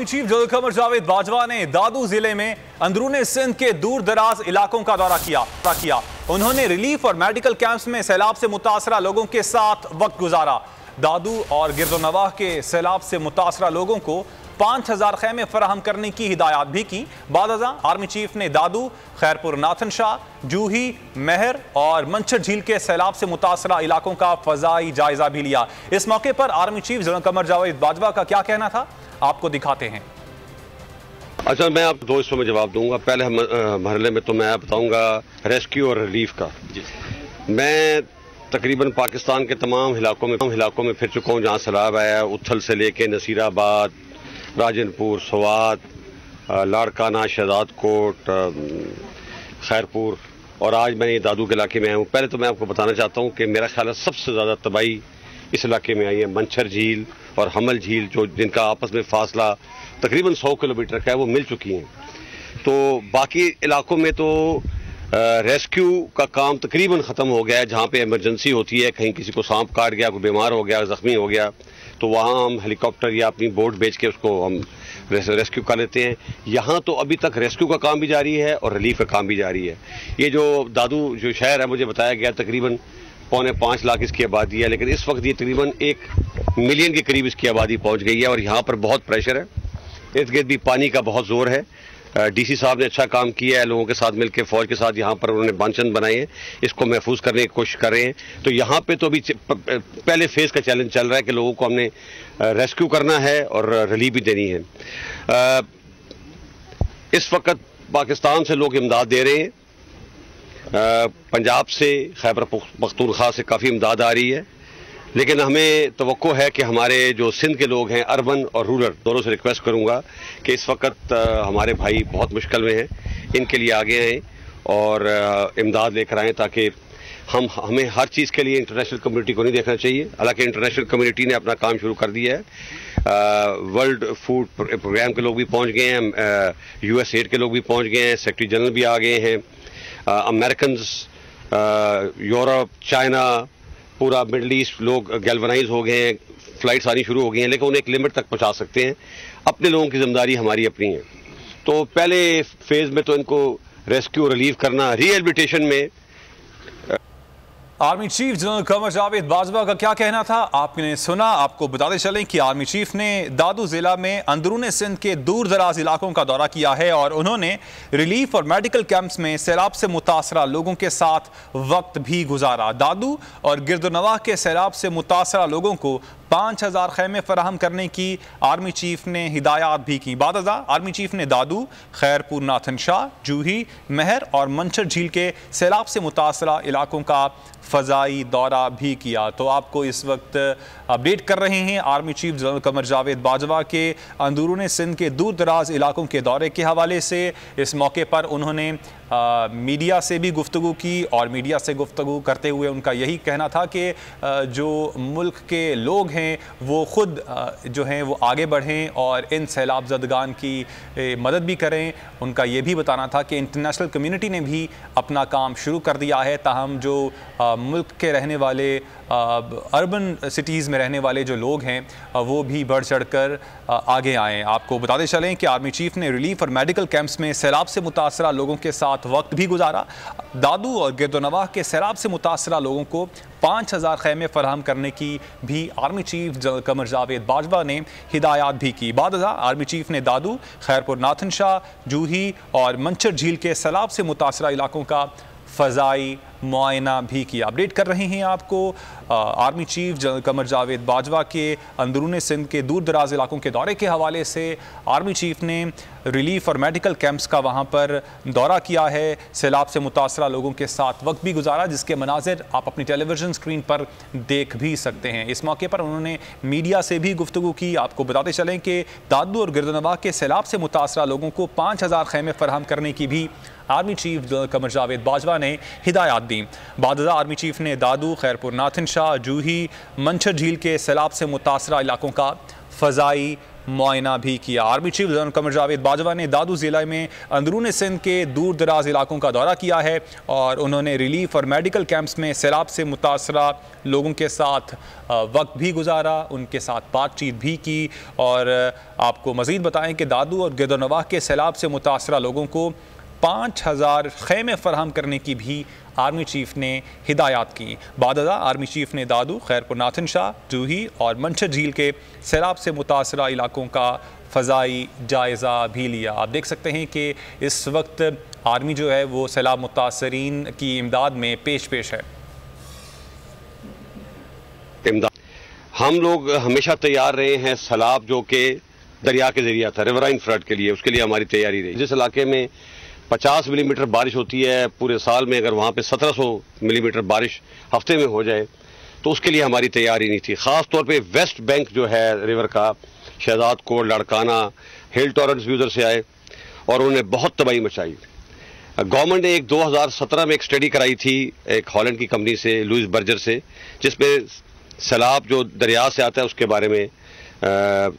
Chief general Qamar Javed Bajwa ने दादू जिले में अंदरूनी सिंध के दूर दराज इलाकों का दौरा किया। उन्होंने रिलीफ और मेडिकल कैंप्स में सैलाब से मुतासरा लोगों के साथ वक्त गुजारा। दादू और गिरदोनवाह के सैलाब से मुतासरा लोगों को 5000 खैमे फराहम करने की हिदायत भी की। बादअज़ा आर्मी चीफ ने दादू, खैरपुर, नाथन शाह, जूही, महर और मंचर झील के सैलाब से मुतासरा इलाकों का फजाई जायजा भी लिया। इस मौके पर army chief general Qamar Javed Bajwa का क्या कहना था, आपको दिखाते हैं। अच्छा, मैं आप दो हिस्सों में जवाब दूंगा। पहले मरहले में तो मैं बताऊंगा रेस्क्यू और रिलीफ का। मैं तकरीबन पाकिस्तान के तमाम इलाकों में फिर चुका हूँ जहाँ सैलाब आया। उथल से लेके नसीराबाद, राजनपुर, सवात, लाड़काना, शहजाद कोट, खैरपुर और आज मैं ये दादू के इलाके में आया हूँ। पहले तो मैं आपको बताना चाहता हूँ कि मेरा ख्याल है सबसे ज़्यादा तबाही इस इलाके में आई है। मंचर झील और हमल झील, जो जिनका आपस में फासला तकरीबन 100 किलोमीटर का है, वो मिल चुकी हैं। तो बाकी इलाकों में तो रेस्क्यू का काम तकरीबन ख़त्म हो गया है। जहाँ पे इमरजेंसी होती है, कहीं किसी को सांप काट गया, कोई बीमार हो गया, ज़ख्मी हो गया, तो वहाँ हम हेलीकॉप्टर या अपनी बोट भेज के उसको हम रेस्क्यू कर लेते हैं। यहाँ तो अभी तक रेस्क्यू का काम भी जारी है और रिलीफ का काम भी जारी है। ये जो दादू जो शहर है, मुझे बताया गया तकरीबन 4.25 लाख इसकी आबादी है, लेकिन इस वक्त ये तकरीबन 1 मिलियन के करीब इसकी आबादी पहुँच गई है और यहाँ पर बहुत प्रेशर है। इर्द गिर्द भी पानी का बहुत जोर है। डीसी साहब ने अच्छा काम किया है, लोगों के साथ मिलकर, फौज के साथ यहाँ पर उन्होंने बांचन बनाए हैं, इसको महफूज करने की कोशिश कर रहे हैं। तो यहाँ पे तो अभी पहले फेज का चैलेंज चल रहा है कि लोगों को हमने रेस्क्यू करना है और रिलीफ भी देनी है। इस वक्त पाकिस्तान से लोग इमदाद दे रहे हैं, पंजाब से, खैबर पख्तूनख्वा से काफ़ी इमदाद आ रही है, लेकिन हमें तवक्को है कि हमारे जो सिंध के लोग हैं, अर्बन और रूरल दोनों से रिक्वेस्ट करूंगा कि इस वक्त हमारे भाई बहुत मुश्किल में हैं, इनके लिए आगे आएँ और इमदाद लेकर आएँ, ताकि हमें हर चीज़ के लिए इंटरनेशनल कम्युनिटी को नहीं देखना चाहिए। हालांकि इंटरनेशनल कम्युनिटी ने अपना काम शुरू कर दिया है। वर्ल्ड फूड प्रोग्राम के लोग भी पहुँच गए हैं, USAID के लोग भी पहुँच गए हैं, सेक्रेटरी जनरल भी आ गए हैं, अमेरिकन, यूरोप, चाइना, पूरा मिडल ईस्ट लोग गैल्वनाइज हो गए हैं, फ्लाइट्स आनी शुरू हो गई हैं, लेकिन उन्हें एक लिमिट तक पहुंचा सकते हैं। अपने लोगों की जिम्मेदारी हमारी अपनी है। तो पहले फेज में तो इनको रेस्क्यू रिलीव करना, रिहेबिलिटेशन में। Army chief general Qamar Javed Bajwa का क्या कहना था आपने सुना। आपको बताते चलें कि आर्मी चीफ ने दादू जिला में अंदरूनी सिंध के दूर दराज इलाकों का दौरा किया है और उन्होंने रिलीफ और मेडिकल कैंप्स में सैलाब से मुतासरा लोगों के साथ वक्त भी गुजारा। दादू और गिरदोनवाह के सैलाब से मुतासरा लोगों को 5000 खैमे फराहम करने की आर्मी चीफ ने हिदायत भी की। बादअज़ा आर्मी चीफ ने दादू, खैरपुर, नाथन शाह, जूही, महर और मंचर झील के सैलाब से मुतासरा इलाकों का फ़ज़ाई दौरा भी किया। तो आपको इस वक्त अपडेट कर रहे हैं army chief general Qamar Javed Bajwa के अंदरूनी सिंध के दूर दराज इलाकों के दौरे के हवाले से। इस मौके पर उन्होंने मीडिया से भी गुफ्तगू की और मीडिया से गुफ्तगू करते हुए उनका यही कहना था कि जो मुल्क के लोग हैं वो ख़ुद जो हैं वो आगे बढ़ें और इन सैलाब ज़दगान की मदद भी करें। उनका ये भी बताना था कि इंटरनेशनल कम्युनिटी ने भी अपना काम शुरू कर दिया है, ताहम जो मुल्क के रहने वाले अर्बन सिटीज़ में रहने वाले जो लोग हैं वो भी बढ़ चढ़ कर आगे आएँ। आपको बताते चलें कि आर्मी चीफ ने रिलीफ और मेडिकल कैंप्स में सैलाब से मुतासरा लोगों के साथ वक्त भी गुजारा। दादू और गिरदोनवाह के सैलाब से मुतासरा लोगों को 5000 खैमे फराहम करने की भी army chief general Qamar Javed Bajwa ने हिदायत भी की। बादअज़ा आर्मी चीफ ने दादू, खैरपुर, नाथन शाह, जूही और मंचर झील के सैलाब से मुतासरा इलाकों का फ़ज़ाई मुआयना भी किया। अपडेट कर रहे हैं आपको army chief general Qamar Javed Bajwa के अंदरूनी सिंध के दूर दराज इलाकों के दौरे के हवाले से। आर्मी चीफ ने रिलीफ और मेडिकल कैंप्स का वहां पर दौरा किया है, सैलाब से मुतासरा लोगों के साथ वक्त भी गुजारा, जिसके मनाजिर आप अपनी टेलीविज़न स्क्रीन पर देख भी सकते हैं। इस मौके पर उन्होंने मीडिया से भी गुफ्तगू की। आपको बताते चलें कि दादू और गिरदोनवाह के सैलाब से मुतासरा लोगों को 5000 खैमे फराहम करने की भी army chief general Qamar Javed Bajwa ने हिदायत दी। बादअज़ा आर्मी चीफ ने दादू, खैरपुर, नाथन शाह, जूही, मंचर झील के सैलाब से मुतासरा इलाकों का फ़ज़ाई मुआयना भी किया। Army chief general Qamar Javed Bajwa ने दादू ज़िला में अंदरून सिंध के दूर दराज इलाकों का दौरा किया है और उन्होंने रिलीफ और मेडिकल कैंप्स में सैलाब से मुतासरा लोगों के साथ वक्त भी गुजारा, उनके साथ बातचीत भी की। और आपको मज़ीद बताएं कि दादू और गिरदोनवाह के सैलाब से मुतासरा लोगों को 5000 खेमे फराहम करने की भी आर्मी चीफ ने हिदायत की। बाददा आर्मी चीफ ने दादू, खैरपुर, नाथन शाह, जूही और मंछर झील के सैलाब से मुतासरा इलाकों का फ़ज़ाई जायज़ा भी लिया। आप देख सकते हैं कि इस वक्त आर्मी जो है वो सैलाब मुतासरीन की इमदाद में पेश है। हम लोग हमेशा तैयार रहे हैं सैलाब जो कि दरिया के जरिए आता है, रिवराइन फ्लड के लिए, उसके लिए हमारी तैयारी रही। जिस इलाके में 50 मिलीमीटर बारिश होती है पूरे साल में, अगर वहाँ पे 1700 मिलीमीटर बारिश हफ्ते में हो जाए तो उसके लिए हमारी तैयारी नहीं थी। ख़ास तौर पे वेस्ट बैंक जो है रिवर का, शहजाद कोट, लड़काना, हिल टॉरेंट्स भी उधर से आए और उन्होंने बहुत तबाही मचाई। गवर्नमेंट ने 2017 में एक स्टडी कराई थी एक हॉलैंड की कंपनी से, लुइस बर्जर से, जिसमें सैलाब जो दरिया से आता है उसके बारे में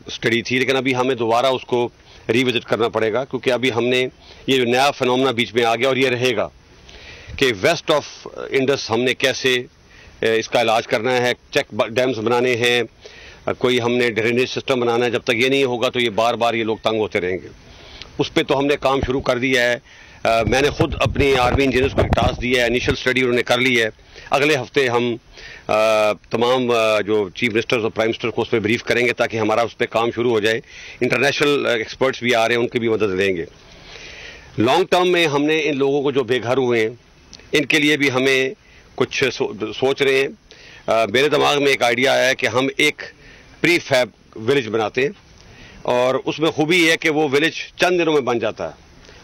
स्टडी थी। लेकिन अभी हमें दोबारा उसको रिविजिट करना पड़ेगा क्योंकि अभी हमने ये जो नया फिनोमेना बीच में आ गया और ये रहेगा कि वेस्ट ऑफ इंडस हमने कैसे इसका इलाज करना है, चेक डैम्स बनाने हैं, कोई हमने ड्रेनेज सिस्टम बनाना है। जब तक ये नहीं होगा तो ये बार बार ये लोग तंग होते रहेंगे। उस पर तो हमने काम शुरू कर दिया है। मैंने खुद अपनी आर्मी इंजीनियर्स को एक टास्क दिया है, इनिशियल स्टडी उन्होंने कर ली है। अगले हफ्ते हम तमाम जो चीफ मिनिस्टर्स और प्राइम मिनिस्टर को उस पर ब्रीफ करेंगे ताकि हमारा उस पर काम शुरू हो जाए। इंटरनेशनल एक्सपर्ट्स भी आ रहे हैं, उनकी भी मदद लेंगे। लॉन्ग टर्म में हमने इन लोगों को जो बेघर हुए हैं इनके लिए भी हमें कुछ सोच रहे हैं। मेरे दिमाग में एक आइडिया आया है कि हम एक प्री फैब विलेज बनाते हैं और उसमें खूबी है कि वो विलेज चंद दिनों में बन जाता है।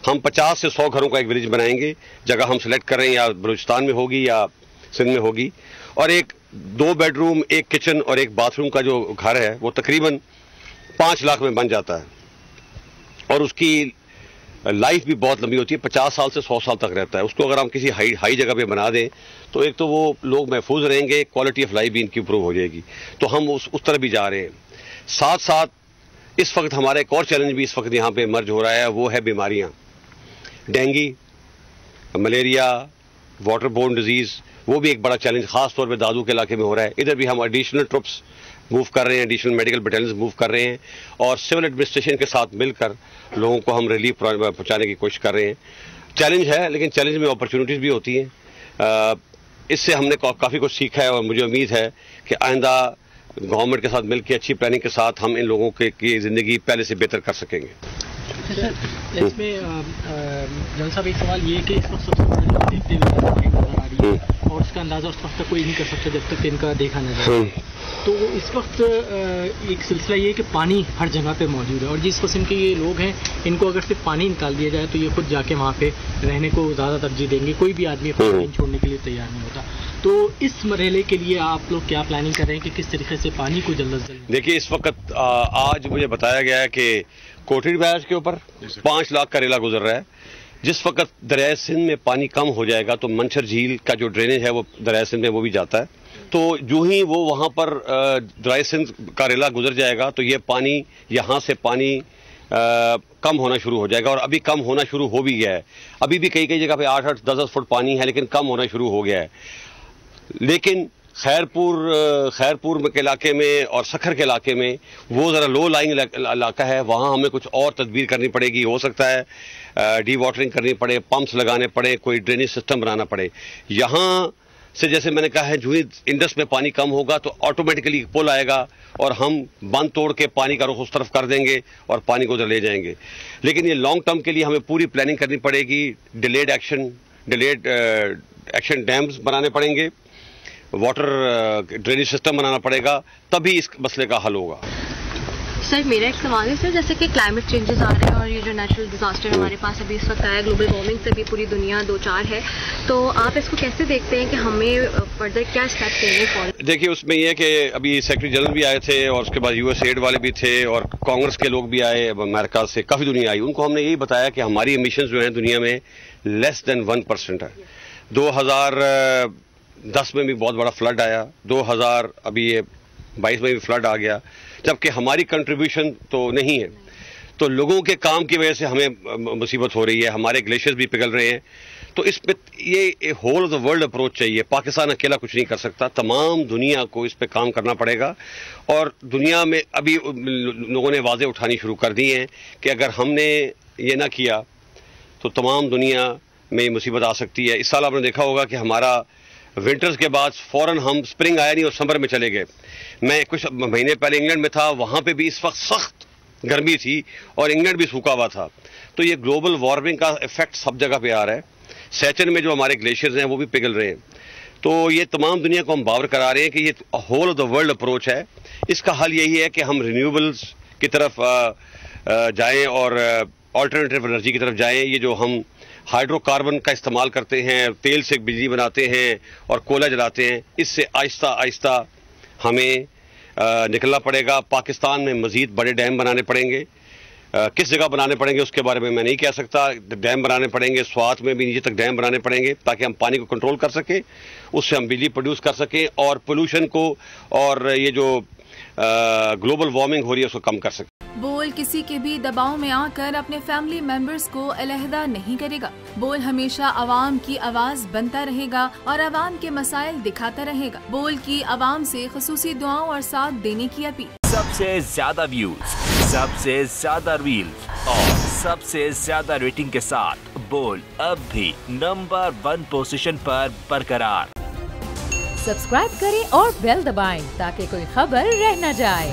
हम 50 से 100 घरों का एक विलेज बनाएंगे। जगह हम सिलेक्ट कर रहे हैं, या बलूचिस्तान में होगी या सिंध में होगी, और एक 2 बेडरूम, 1 किचन और 1 बाथरूम का जो घर है वो तकरीबन 5 लाख में बन जाता है और उसकी लाइफ भी बहुत लंबी होती है, 50 साल से 100 साल तक रहता है। उसको अगर हम किसी हाई जगह पे बना दें तो एक तो वो लोग महफूज रहेंगे, क्वालिटी ऑफ लाइफ भी इनकी इंप्रूव हो जाएगी। तो हम उस तरफ भी जा रहे हैं। साथ साथ इस वक्त हमारा एक और चैलेंज भी इस वक्त यहाँ पे इमर्ज हो रहा है, वो है बीमारियाँ, dengue, malaria, water borne disease. वो भी एक बड़ा चैलेंज खास तौर पे दादू के इलाके में हो रहा है। इधर भी हम एडिशनल ट्रुप्स मूव कर रहे हैं, एडिशनल मेडिकल बटालियंस मूव कर रहे हैं और सिविल एडमिनिस्ट्रेशन के साथ मिलकर लोगों को हम रिलीफ पहुंचाने की कोशिश कर रहे हैं। चैलेंज है, लेकिन चैलेंज में अपॉर्चुनिटीज भी होती हैं। इससे हमने काफ़ी कुछ सीखा है और मुझे उम्मीद है कि आइंदा गवर्नमेंट के साथ मिलकर अच्छी प्लानिंग के साथ हम इन लोगों की ज़िंदगी पहले से बेहतर कर सकेंगे। इसमें जनरल साहब एक सवाल ये कि इस वक्त सबसे बड़ी देखते हुए नजर आ रही है और उसका अंदाजा उस वक्त तक कोई नहीं कर सकता जब तक इनका देखा न जाए। तो इस वक्त एक सिलसिला ये है कि पानी हर जगह पे मौजूद है और जिस किस्म के ये लोग हैं इनको अगर सिर्फ पानी निकाल दिया जाए तो ये खुद जाके वहाँ पे रहने को ज़्यादा तरजीह देंगे। कोई भी आदमी पानी छोड़ने के लिए तैयार नहीं होता। तो इस मरहले के लिए आप लोग क्या प्लानिंग कर रहे हैं कि किस तरीके से पानी को जल्द से जल्द? देखिए, इस वक्त आज मुझे बताया गया है कि कोटरी बैराज के ऊपर 5 लाख का रेला गुजर रहा है। जिस वक्त दरिया सिंध में पानी कम हो जाएगा तो मंछर झील का जो ड्रेनेज है वो दरिया सिंध में वो भी जाता है। तो जो ही वो वहाँ पर दरिया सिंध का रेला गुजर जाएगा तो ये पानी यहाँ से पानी कम होना शुरू हो जाएगा और अभी कम होना शुरू हो भी गया है। अभी भी कई जगह पे 8-8, 10-10 फुट पानी है, लेकिन कम होना शुरू हो गया है। लेकिन खैरपुर के इलाके में और सखर के इलाके में वो ज़रा लो लाइंग इलाका है, वहाँ हमें कुछ और तदबीर करनी पड़ेगी। हो सकता है डी वाटरिंग करनी पड़े, पंप्स लगाने पड़े, कोई ड्रेनेज सिस्टम बनाना पड़े। यहाँ से जैसे मैंने कहा है, जो ही इंडस में पानी कम होगा तो ऑटोमेटिकली पुल आएगा और हम बंद तोड़ के पानी का रुख उस तरफ कर देंगे और पानी को उधर ले जाएंगे। लेकिन ये लॉन्ग टर्म के लिए हमें पूरी प्लानिंग करनी पड़ेगी। डिलेड एक्शन डैम्स बनाने पड़ेंगे, वाटर ड्रेनेज सिस्टम बनाना पड़ेगा, तभी इस मसले का हल होगा। सर, मेरा एक सवाल है सर, जैसे कि क्लाइमेट चेंजेस आ रहे हैं और ये जो नेचुरल डिजास्टर हमारे पास अभी इस वक्त आया, ग्लोबल वार्मिंग से भी पूरी दुनिया 2-4 है, तो आप इसको कैसे देखते हैं कि हमें फर्दर क्या स्टेप लेने? देखिए, उसमें ये कि अभी सेक्रेटरी जनरल भी आए थे और उसके बाद यूएसएड वाले भी थे और कांग्रेस के लोग भी आए, अमेरिका से काफ़ी दुनिया आई। उनको हमने यही बताया कि हमारी एमिशंस जो हैं दुनिया में लेस देन 1% है। 2010 में भी बहुत बड़ा फ्लड आया, 2022 में भी फ्लड आ गया। जबकि हमारी कंट्रीब्यूशन तो नहीं है। तो लोगों के काम की वजह से हमें मुसीबत हो रही है, हमारे ग्लेशियर्स भी पिघल रहे हैं। तो इस पे ये whole of the world approach चाहिए। पाकिस्तान अकेला कुछ नहीं कर सकता, तमाम दुनिया को इस पे काम करना पड़ेगा। और दुनिया में अभी लोगों ने आवाज़ें उठानी शुरू कर दी हैं कि अगर हमने ये ना किया तो तमाम दुनिया में मुसीबत आ सकती है। इस साल आपने देखा होगा कि हमारा विंटर्स के बाद फौरन हम स्प्रिंग आया नहीं और समर में चले गए। मैं कुछ महीने पहले इंग्लैंड में था, वहाँ पे भी इस वक्त सख्त गर्मी थी और इंग्लैंड भी सूखा हुआ था। तो ये ग्लोबल वार्मिंग का इफेक्ट सब जगह पे आ रहा है। सैचन में जो हमारे ग्लेशियर्स हैं वो भी पिघल रहे हैं। तो ये तमाम दुनिया को हम बावर करा रहे हैं कि ये whole of the world approach है। इसका हल यही है कि हम रिन्यूएबल्स की तरफ जाएं और ऑल्टरनेटिव एनर्जी की तरफ जाएं। ये जो हम हाइड्रोकार्बन का इस्तेमाल करते हैं, तेल से बिजली बनाते हैं और कोयला जलाते हैं, इससे आहिस्ता आहिस्ता हमें निकलना पड़ेगा। पाकिस्तान में मजीद बड़े डैम बनाने पड़ेंगे। किस जगह बनाने पड़ेंगे उसके बारे में मैं नहीं कह सकता। डैम बनाने पड़ेंगे, स्वात में भी नीचे तक डैम बनाने पड़ेंगे ताकि हम पानी को कंट्रोल कर सकें, उससे हम बिजली प्रोड्यूस कर सकें और पोल्यूशन को और ये जो ग्लोबल वार्मिंग हो रही है उसको कम कर सकें। बोल किसी के भी दबाव में आकर अपने फैमिली मेंबर्स को अलहदा नहीं करेगा। बोल हमेशा आवाम की आवाज बनता रहेगा और आवाम के मसाइल दिखाता रहेगा। बोल की आवाम से खुसूसी दुआओं और साथ देने की अपील। सबसे ज्यादा व्यूज, सबसे ज्यादा रील्स और सबसे ज्यादा रेटिंग के साथ बोल अब भी नंबर 1 पोजीशन पर बरकरार। सब्सक्राइब करें और बेल दबाएं ताकि कोई खबर रह न जाए।